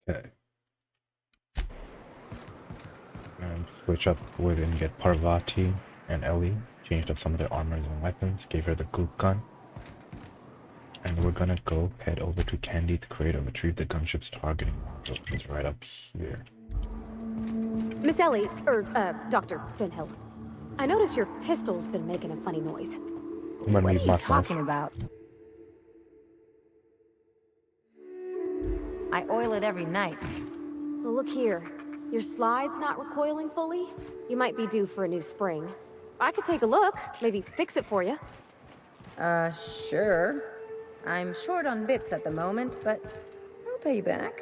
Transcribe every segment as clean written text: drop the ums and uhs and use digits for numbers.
Okay. And switch up wood and get Parvati and Ellie. Changed up some of their armors and weapons. Gave her the goop gun. And we're gonna go head over to Candy's crater, retrieve the gunship's targeting module. It's right up here. Miss Ellie, Dr. Finhill. I noticed your pistol's been making a funny noise. What are you talking about? I oil it every night. Well, look here. Your slide's not recoiling fully. You might be due for a new spring. I could take a look, maybe fix it for you. Sure. I'm short on bits at the moment, but I'll pay you back.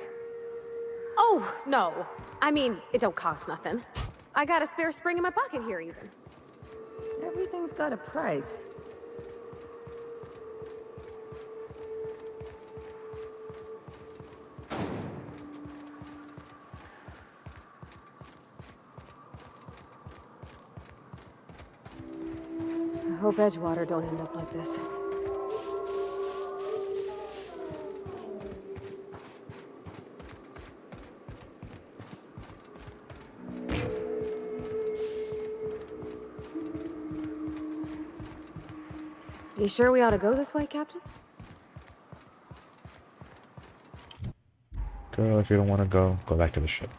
Oh, no. I mean, it don't cost nothing. I got a spare spring in my pocket here, even. Everything's got a price. I hope Edgewater don't end up like this. You sure we ought to go this way, Captain? Girl, if you don't want to go back to the ship.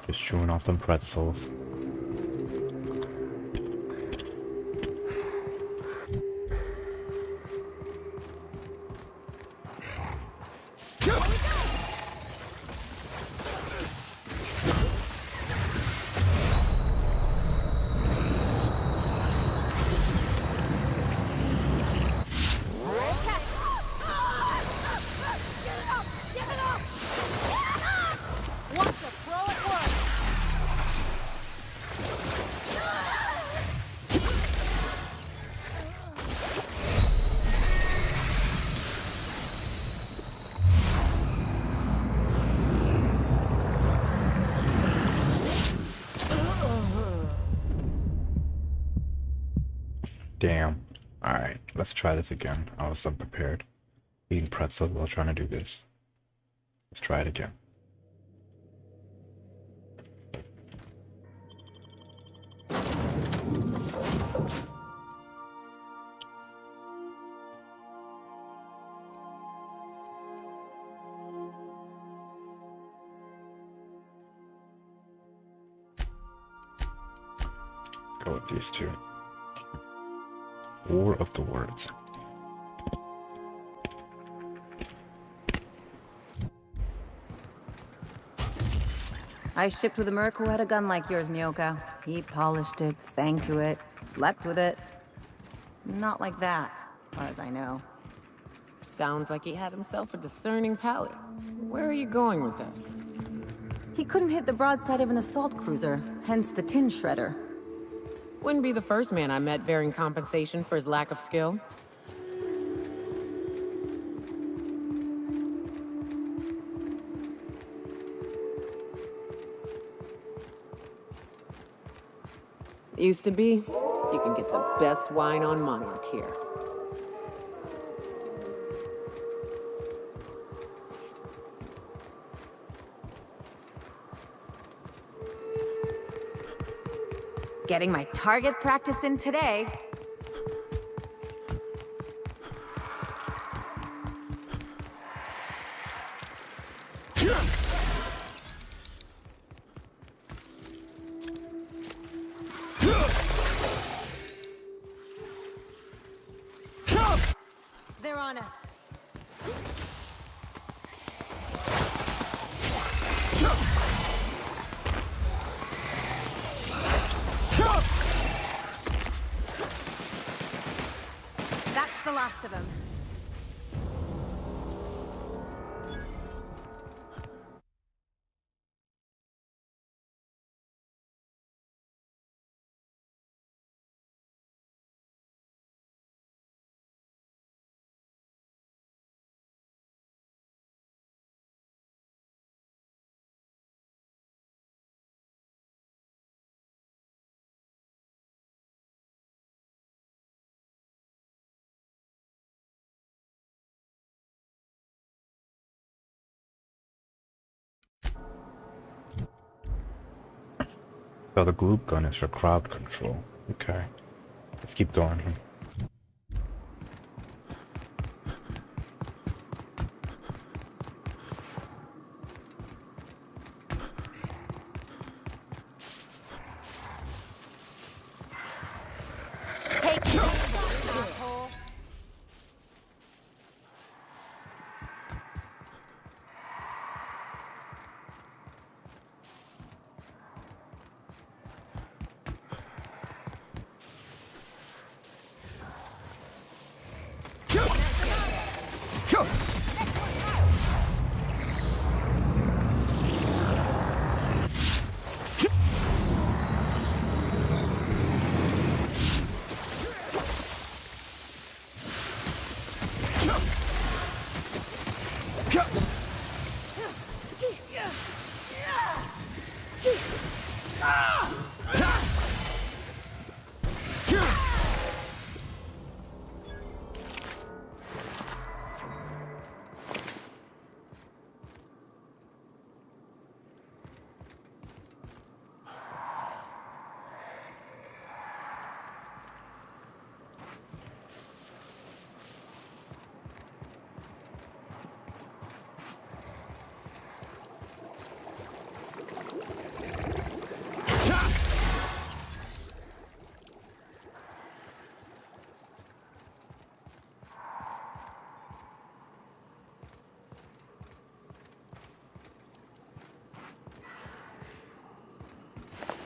Just chewing off some pretzels. Damn. Alright, let's try this again. I was unprepared. Eating pretzels while trying to do this. Let's try it again. Go with these two. War of the Words. I shipped with a merc who had a gun like yours, Myoka. He polished it, sang to it, slept with it. Not like that, as far as I know. Sounds like he had himself a discerning palate. Where are you going with this? He couldn't hit the broadside of an assault cruiser, hence the tin shredder. Wouldn't be the first man I met bearing compensation for his lack of skill. Used to be, you can get the best wine on Monarch here. Getting my target practice in today. They're on us. That's the last of them. So the group gun is for crowd control. Okay. Let's keep going here. Take it, asshole.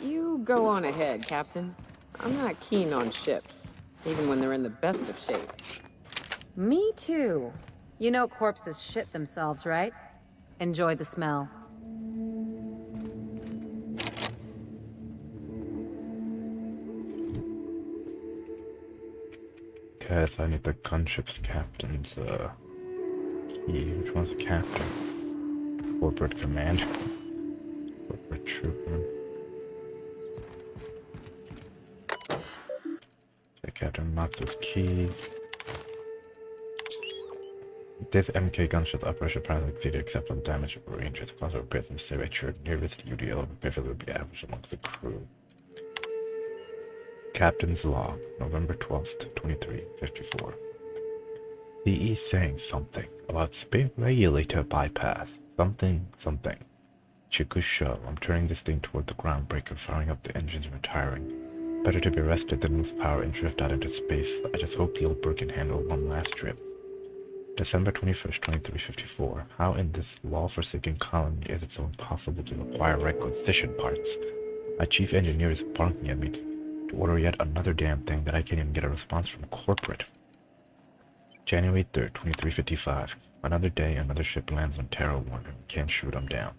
You go on ahead, Captain. I'm not keen on ships, even when they're in the best of shape. Me too. You know corpses shit themselves, right? Enjoy the smell. Okay, so I need the gunship's captain's key. Which one's the captain? Corporate command. Corporate trooper. The Captain Matsu's keys. This MK gunship's operation primarily exceeded acceptable damage range. Its cost of repairs and signature nearest UDL repair will be average amongst the crew. Captain's log, November 12th, 2354. CE saying something about spin regulator bypass. Something. Chikusho, I'm turning this thing toward the groundbreaker, firing up the engines and retiring. Better to be rested than lose power and drift out into space. I just hope the old bird can handle one last trip. December 21st, 2354. How in this wall-forsaken colony is it so impossible to acquire requisition parts? My chief engineer is barking at me to order yet another damn thing that I can't even get a response from corporate. January 3rd, 2355. Another day, another ship lands on Terra 1 and we can't shoot them down.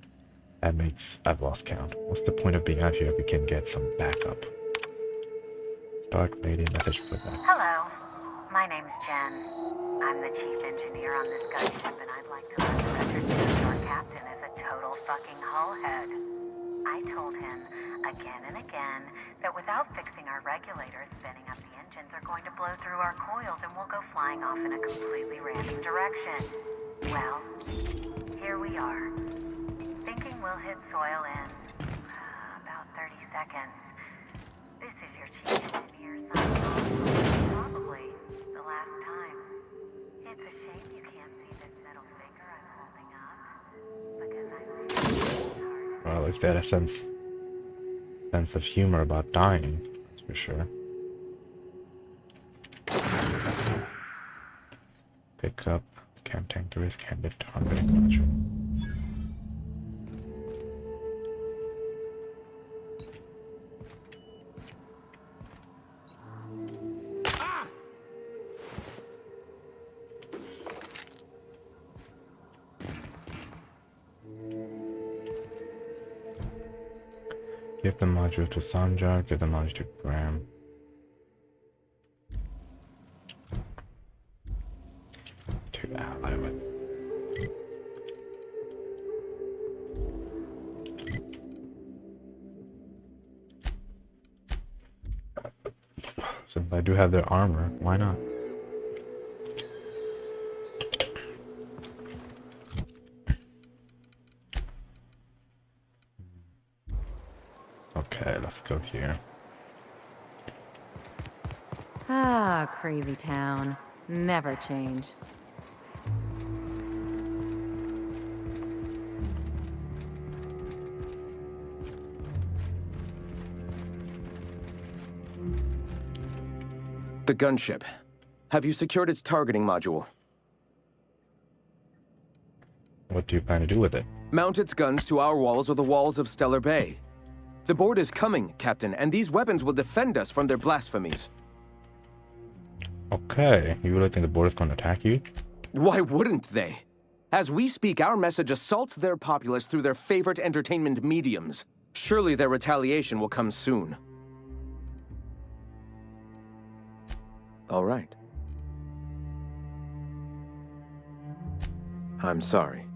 That makes... I've lost count. What's the point of being out here if we can get some backup? Start waiting message for that. Hello, my name's Jen. I'm the chief engineer on this gunship and I'd like to let the record show our captain is a total fucking hullhead. I told him again and again that without fixing our regulators, spinning up the engines are going to blow through our coils and we'll go flying off in a completely random direction. Well, here we are. Thinking we'll hit soil in about 30 seconds. This is your chief engineer signing off. Probably the last time. It's a shame you can't see this middle finger I'm holding up. Because I'm really hard. Well, at least they had a sense of humor about dying, that's for sure. Pick up, can't tank the risk, candid targeting module. Give the module to Sanjar, give the module to Graham. To ally with. Since I do have their armor, why not? Okay, let's go here. Ah, crazy town. Never change. The gunship. Have you secured its targeting module? What do you plan to do with it? Mount its guns to our walls or the walls of Stellar Bay. The board is coming, Captain, and these weapons will defend us from their blasphemies. Okay, you really think the board is going to attack you? Why wouldn't they? As we speak, our message assaults their populace through their favorite entertainment mediums. Surely their retaliation will come soon. All right. I'm sorry.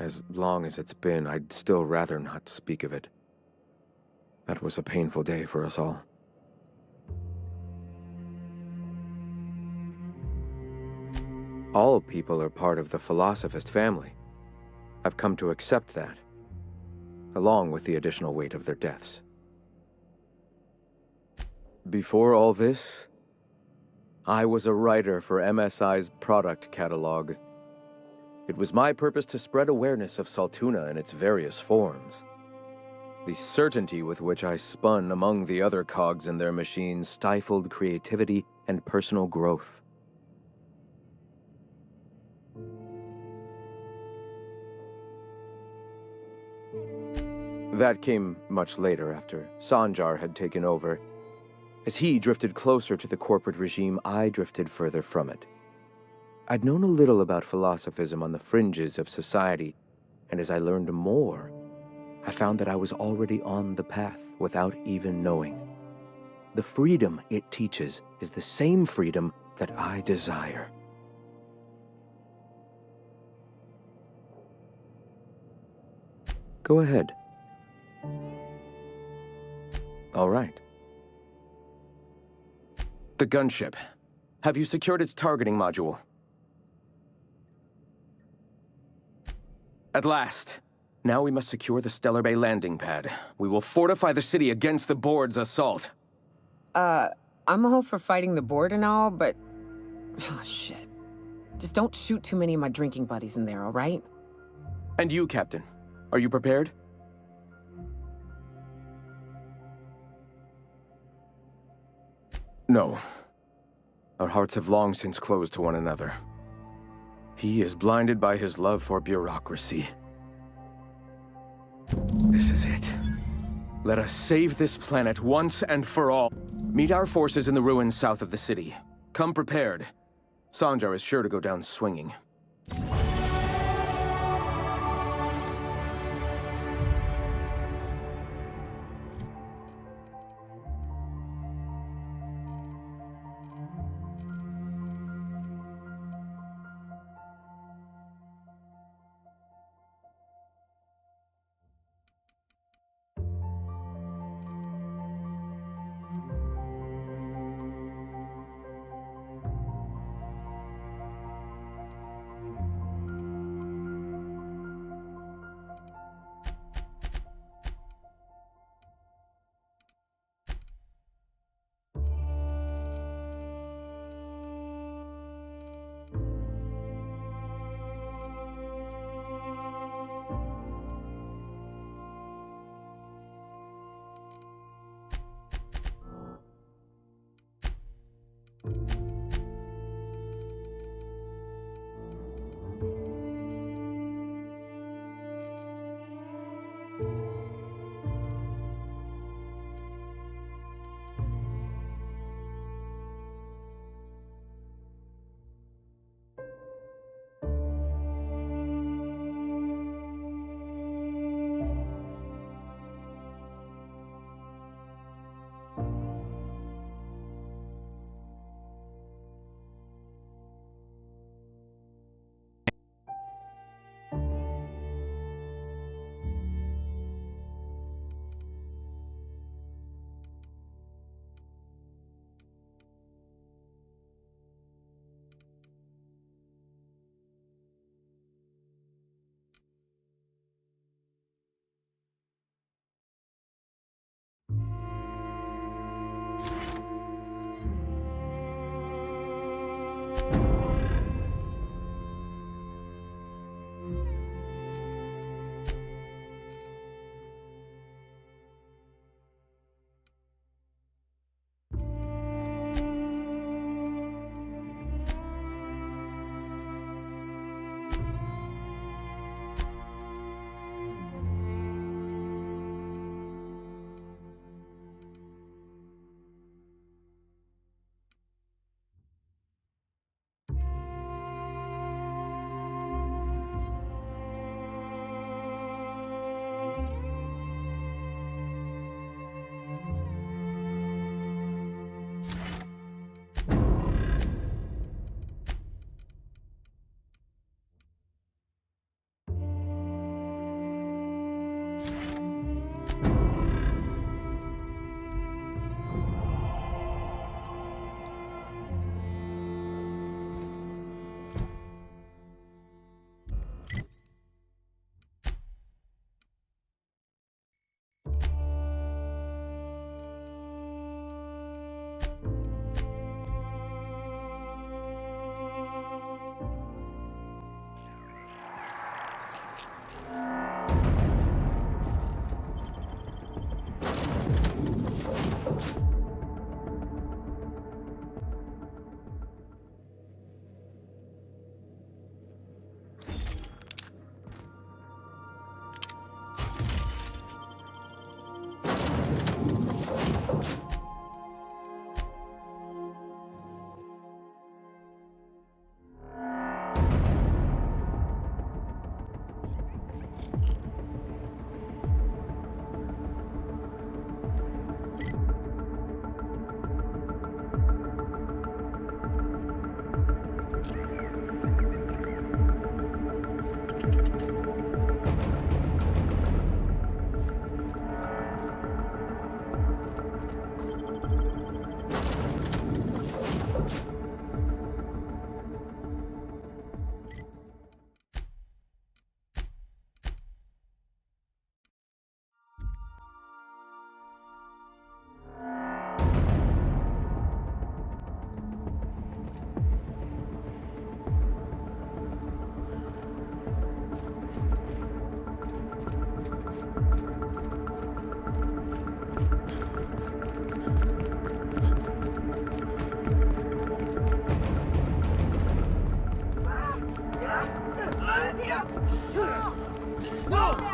As long as it's been, I'd still rather not speak of it. That was a painful day for us all. All people are part of the Philosophist family. I've come to accept that, along with the additional weight of their deaths. Before all this, I was a writer for MSI's product catalog. It was my purpose to spread awareness of Saltuna in its various forms. The certainty with which I spun among the other cogs in their machine stifled creativity and personal growth. That came much later, after Sanjar had taken over. As he drifted closer to the corporate regime, I drifted further from it. I'd known a little about philosophism on the fringes of society, and as I learned more, I found that I was already on the path without even knowing. The freedom it teaches is the same freedom that I desire. Go ahead. All right. The gunship. Have you secured its targeting module? At last. Now we must secure the Stellar Bay landing pad. We will fortify the city against the Board's assault. I'm all for fighting the Board and all, but... Oh, shit. Just don't shoot too many of my drinking buddies in there, all right? And you, Captain. Are you prepared? No. Our hearts have long since closed to one another. He is blinded by his love for bureaucracy. This is it. Let us save this planet once and for all. Meet our forces in the ruins south of the city. Come prepared. Sanjar is sure to go down swinging.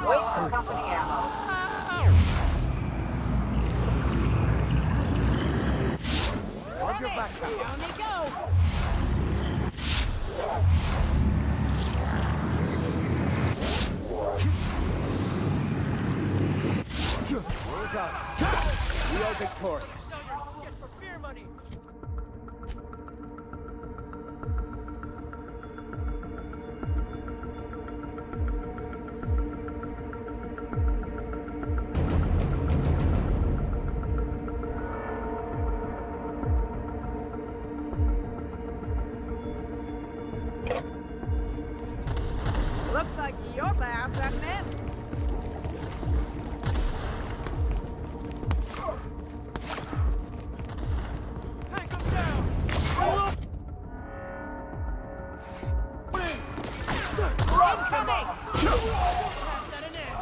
Wait for company ammo. On your back now. Down they go. Well done. We are victorious. Get for beer money. Looks like your lab's at an end. Take him down! Incoming! That's at an end.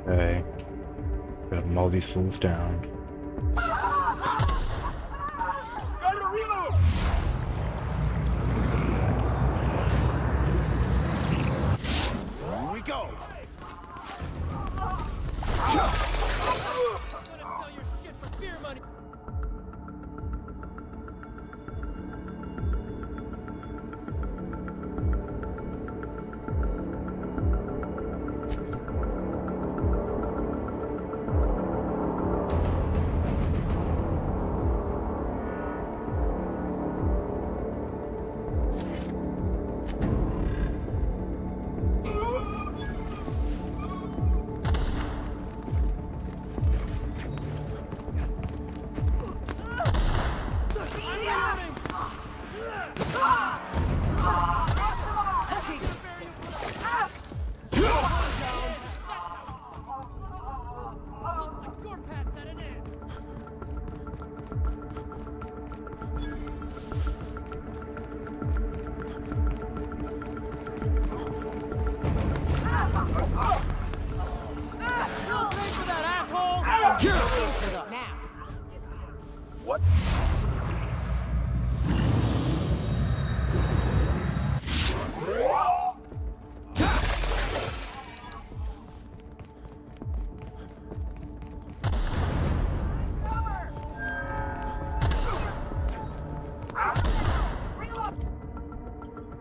Okay. Gotta mow these fools down. Here we go. Sell your shit for beer money.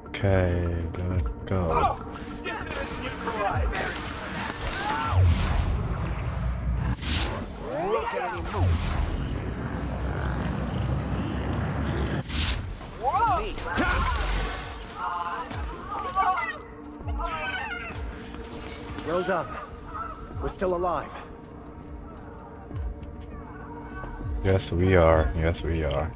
Okay, let's go. Well done. We're still alive. Yes, we are. Yes, we are.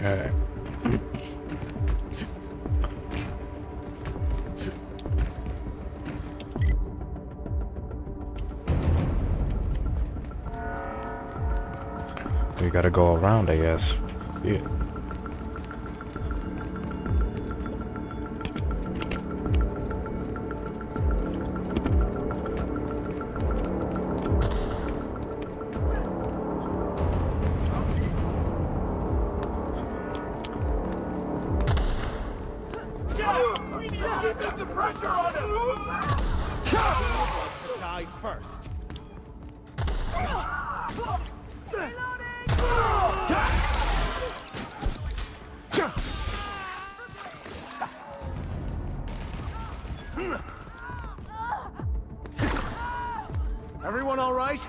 Okay. We gotta go around, I guess. Yeah. Die first. Everyone all right?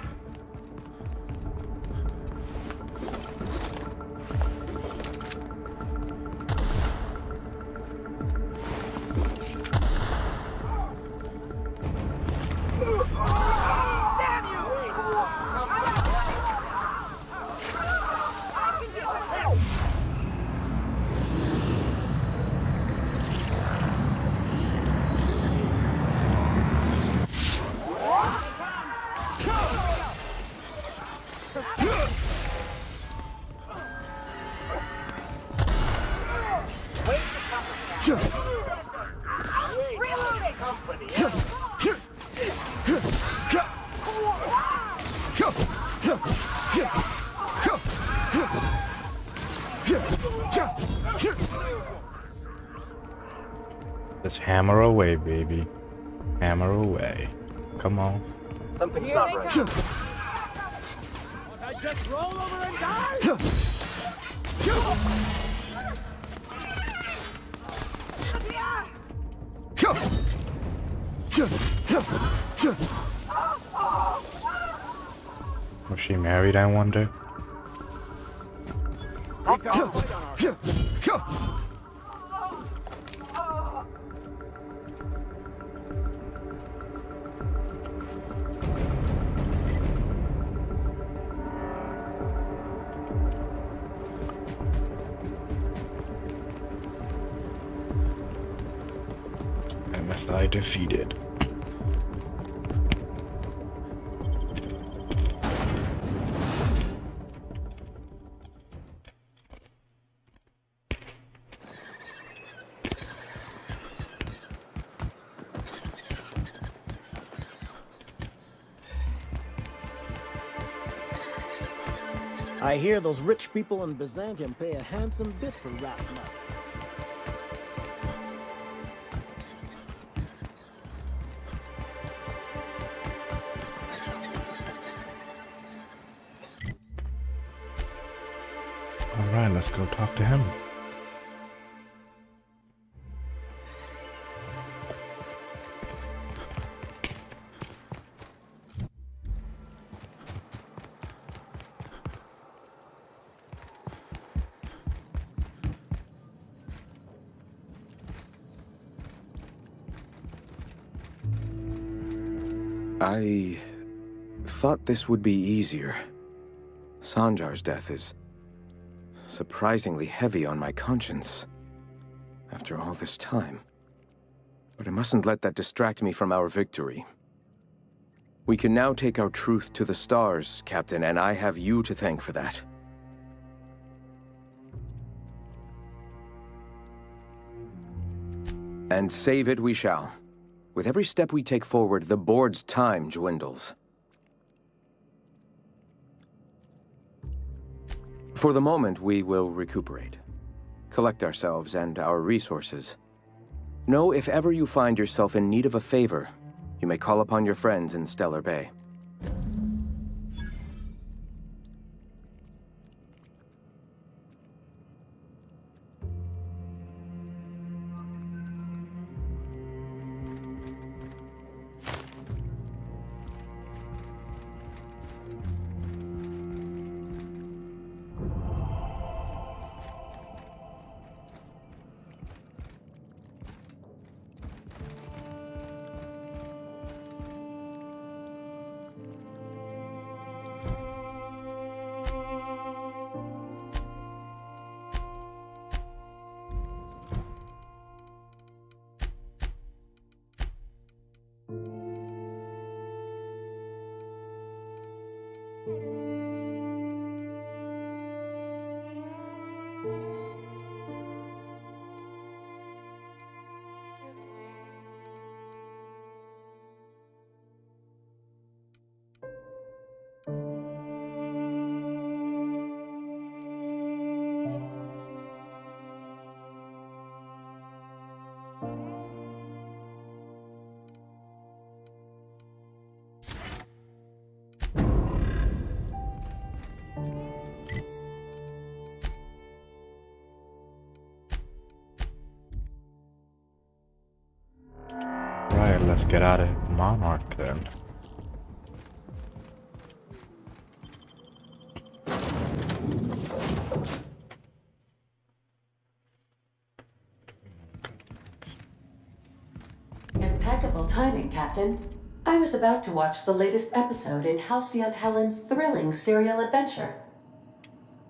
Just hammer away, baby. Hammer away. Come on. Something's not right. I just roll over and die? Was she married, I wonder? MSI defeated. I hear those rich people in Byzantium pay a handsome bit for rat musk. Alright, let's go talk to him. I thought this would be easier. Sanjar's death is surprisingly heavy on my conscience after all this time. But I mustn't let that distract me from our victory. We can now take our truth to the stars, Captain, and I have you to thank for that. And save it we shall. With every step we take forward, the board's time dwindles. For the moment, we will recuperate, collect ourselves and our resources. Know if ever you find yourself in need of a favor, you may call upon your friends in Stellar Bay. Right, let's get out of Monarch then. Impeccable timing, Captain. I was about to watch the latest episode in Halcyon Helen's thrilling serial adventure.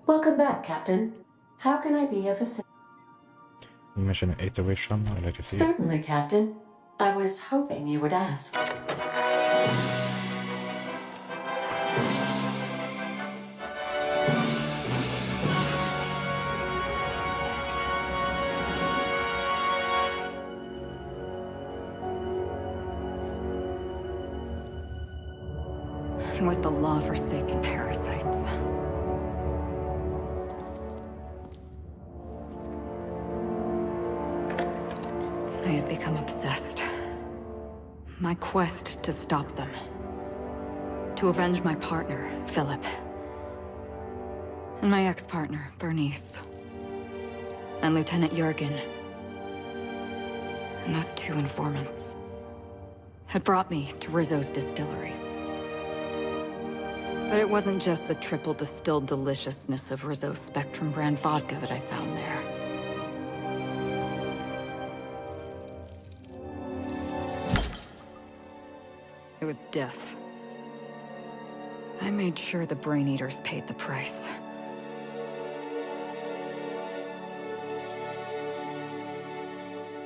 Welcome back, Captain. How can I be of assistance? You mentioned an 8th away from, I'd like to see it. Certainly, Captain. I was hoping you would ask. Ryzen was the law-forsaken parasites. I had become obsessed. My quest to stop them. To avenge my partner, Philip. And my ex-partner, Bernice. And Lieutenant Jurgen. And those two informants had brought me to Rizzo's distillery. But it wasn't just the triple distilled deliciousness of Rizzo's Spectrum brand vodka that I found there. It was death. I made sure the Brain Eaters paid the price.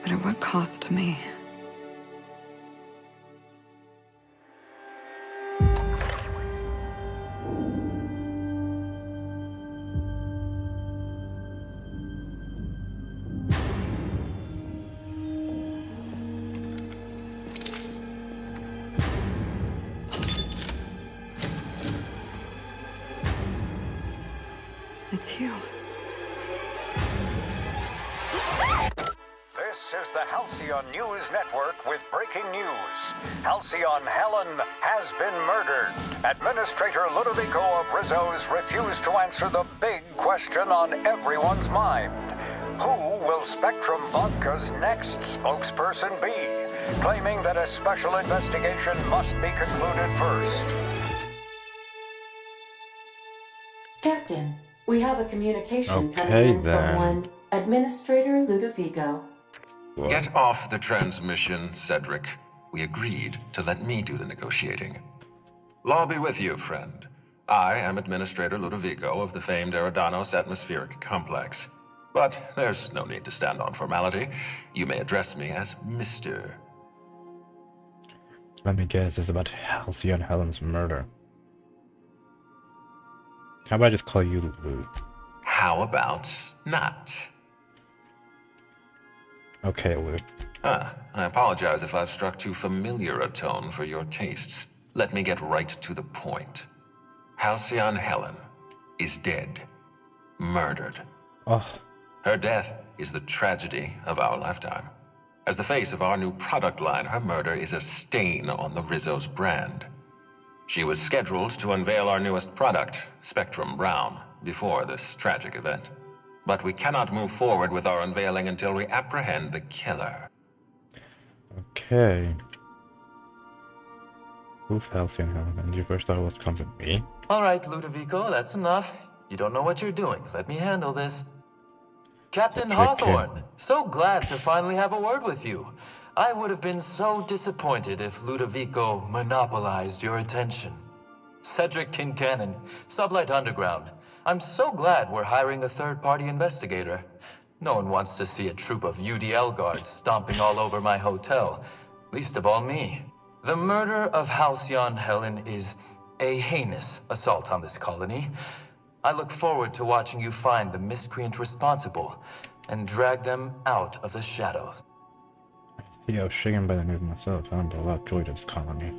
But at what cost to me? It's you. This is the Halcyon News Network with breaking news. Halcyon Helen has been murdered. Administrator Ludovico of Rizzo's refused to answer the big question on everyone's mind. Who will Spectrum Vodka's next spokesperson be? Claiming that a special investigation must be concluded first. Captain, we have a communication coming Okay, in then. from one Administrator Ludovico. Get off the transmission, Cedric. We agreed to let me do the negotiating. Law be with you, friend. I am Administrator Ludovico of the famed Eridanos Atmospheric Complex. But there's no need to stand on formality. You may address me as Mr. Let me guess, it's about Halcyon Helen's murder. How about I just call you Lou? How about not? Okay, Lou. I apologize if I've struck too familiar a tone for your tastes. Let me get right to the point. Halcyon Helen is dead. Murdered. Oh, Her death is the tragedy of our lifetime. As the face of our new product line, her murder is a stain on the Rizzo's brand. She was scheduled to unveil our newest product, Spectrum Brown, before this tragic event. But we cannot move forward with our unveiling until we apprehend the killer. okay. Who's Halcyon Helen? And you first thought it was come to me? All right, Ludovico, that's enough. You don't know what you're doing. Let me handle this. Captain Hawthorne, so glad to finally have a word with you. I would have been so disappointed if Ludovico monopolized your attention. Cedric Kincannon, Sublight Underground. I'm so glad we're hiring a third-party investigator. No one wants to see a troop of UDL guards stomping all over my hotel, least of all me. The murder of Halcyon Helen is a heinous assault on this colony. I look forward to watching you find the miscreant responsible and drag them out of the shadows. See, I was shaken by the news myself. I don't know a lot of joy to this colony.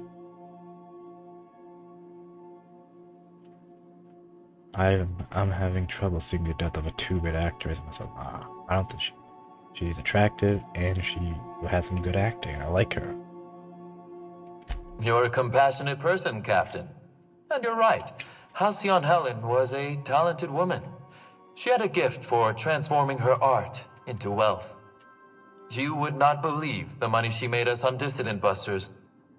I'm having trouble seeing the death of a 2-bit actress. And I said, I don't think she's attractive and she has some good acting. I like her. You're a compassionate person, Captain. And you're right. Halcyon Helen was a talented woman. She had a gift for transforming her art into wealth. You would not believe the money she made us on Dissident Busters.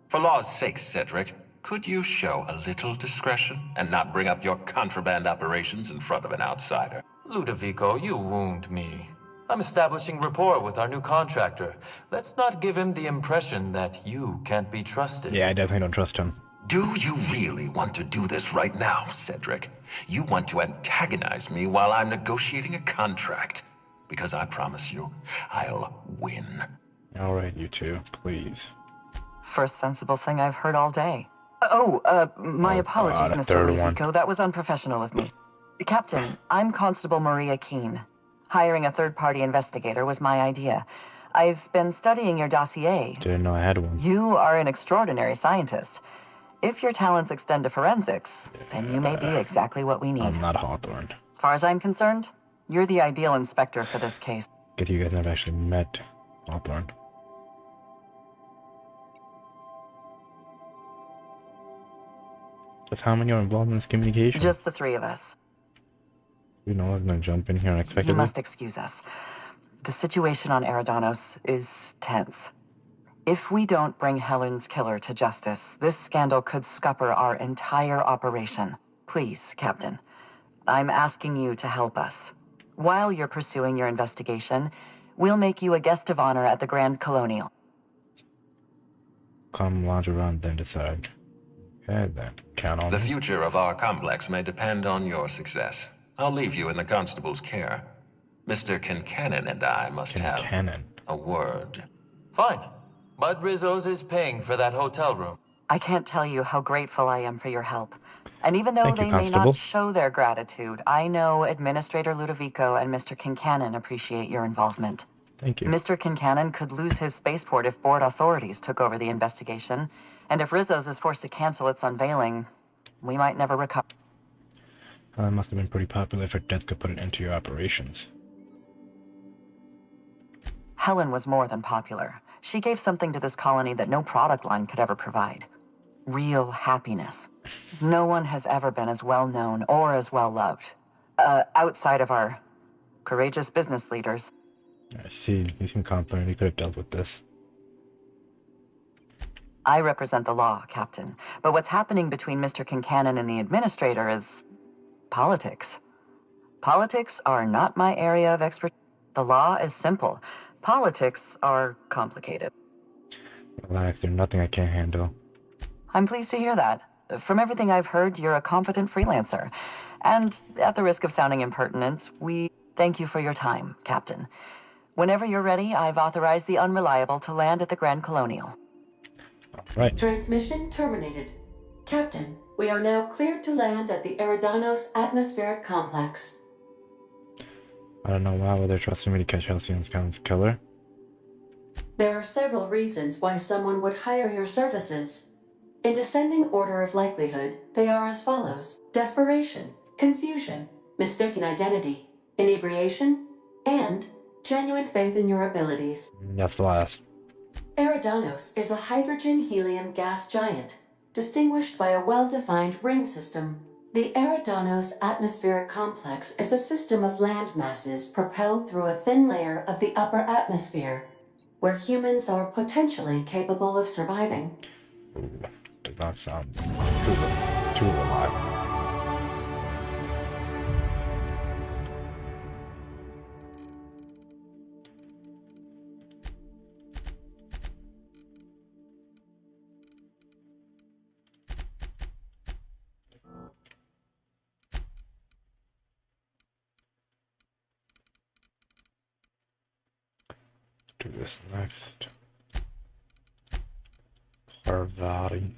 For law's sake, Cedric, could you show a little discretion and not bring up your contraband operations in front of an outsider? Ludovico, you wound me. I'm establishing rapport with our new contractor. Let's not give him the impression that you can't be trusted. Yeah, I definitely don't trust him. Do you really want to do this right now, Cedric? You want to antagonize me while I'm negotiating a contract? Because I promise you, I'll win. Alright, you two, please. First sensible thing I've heard all day. My apologies, God, a Mr. third Ludovico. one. That was unprofessional of me. Captain, I'm Constable Maria Keene. Hiring a third-party investigator was my idea. I've been studying your dossier. Didn't know I had one. You are an extraordinary scientist. If your talents extend to forensics, then you may be exactly what we need. I'm not Hawthorne. As far as I'm concerned, you're the ideal inspector for this case. Because you guys never actually met Hawthorne. Just how many are involved in this communication? Just the three of us. You know, I was gonna jump in here unexpectedly. You must excuse us. The situation on Eridanos is tense. If we don't bring Helen's killer to justice, this scandal could scupper our entire operation. Please, Captain, I'm asking you to help us. While you're pursuing your investigation, we'll make you a guest of honor at the Grand Colonial. Come lounge around, then decide. Okay, then. Count on The me. future of our complex may depend on your success. I'll leave you in the constable's care. Mr. Kincannon and I must have a word. Fine. But Rizzo's is paying for that hotel room. I can't tell you how grateful I am for your help. And even though Thank you, they may Constable. not show their gratitude, I know Administrator Ludovico and Mr. Kincannon appreciate your involvement. Thank you. Mr. Kincannon could lose his spaceport if board authorities took over the investigation. And if Rizzo's is forced to cancel its unveiling, we might never recover. It must have been pretty popular if her death could put an end to your operations. Helen was more than popular. She gave something to this colony that no product line could ever provide. Real happiness. No one has ever been as well known or as well loved. Outside of our courageous business leaders. I see. You seem confident you could have dealt with this. I represent the law, Captain. But what's happening between Mr. Kincannon and the Administrator is politics. Politics are not my area of expertise. The law is simple. Politics are complicated. Relax, there's nothing I can't handle. I'm pleased to hear that. From everything I've heard, you're a competent freelancer. And at the risk of sounding impertinent, we thank you for your time, Captain. Whenever you're ready, I've authorized the Unreliable to land at the Grand Colonial. Right. Transmission terminated. Captain, we are now cleared to land at the Eridanos Atmospheric Complex. I don't know why they're trusting me to catch Halcyon's killer. There are several reasons why someone would hire your services. In descending order of likelihood, they are as follows: desperation, confusion, mistaken identity, inebriation, and genuine faith in your abilities. That's the last. Eridanos is a hydrogen-helium gas giant, distinguished by a well-defined ring system. The Eridanos Atmospheric Complex is a system of land masses propelled through a thin layer of the upper atmosphere, where humans are potentially capable of surviving. Ooh, does not sound too alive. Do this next. Parvati.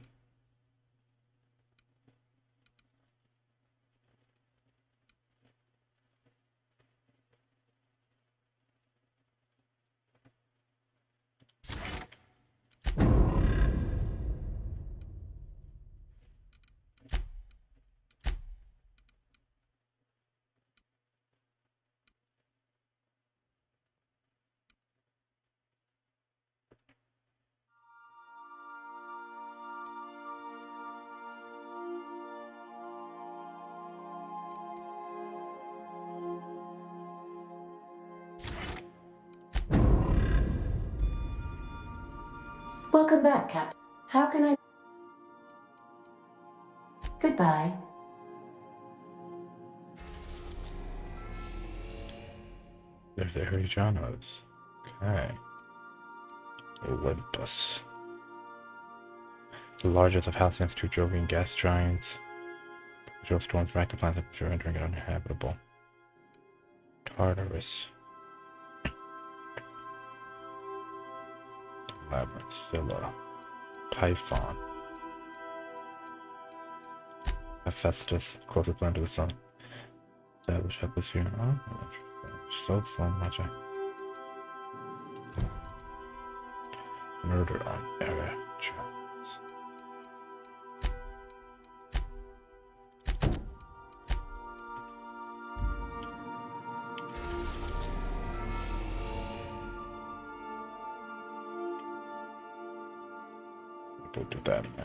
Welcome back, Captain. How can I... Goodbye. There's the Horizonos. Okay. Olympus. The largest of Halcyon's two Jovian gas giants. Drill storms rack the planet temperature, rendering it uninhabitable. Tartarus. Labyrinth, Scylla. Typhon. Hephaestus, closest planet to the sun. Established atmosphere. Oh, so much. Murder on Eretros. We'll do that next.